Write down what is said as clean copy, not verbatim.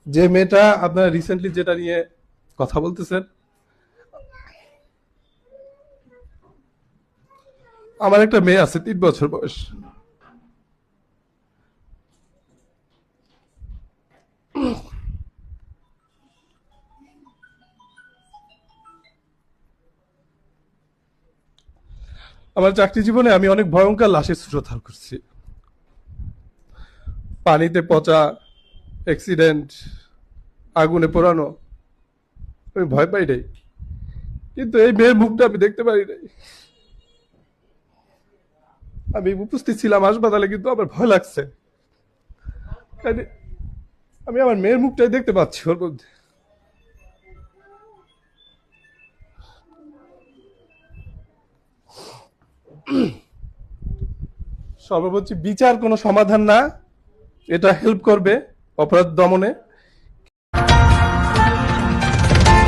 যে মেয়েটা আপনারা রিসেন্টলি যেটা নিয়ে কথা বলতেছেন, আমার একটা মেয়ে আছে 3 বছর বয়স। আমার চাকরি জীবনে আমি অনেক ভয়ঙ্কর লাশের শ্রোধার করছি। পানিতে পচা, অ্যাক্সিডেন্ট, আগুনে পোড়ানো। আমি ভয় পাই নাই, কিন্তু এই মেয়ের মুখটা আমি দেখতে পারি নাই। আমি উপস্থিত ছিলাম হাসপাতালে, কিন্তু আমার ভয় লাগছে। কারণ আমি আমার মেয়ের মুখটাই দেখতে পাচ্ছি ওর মধ্যে। সর্বোচ্চ বিচার কোনো সমাধান না, এটা হেল্প করবে অপরাধ দমনে।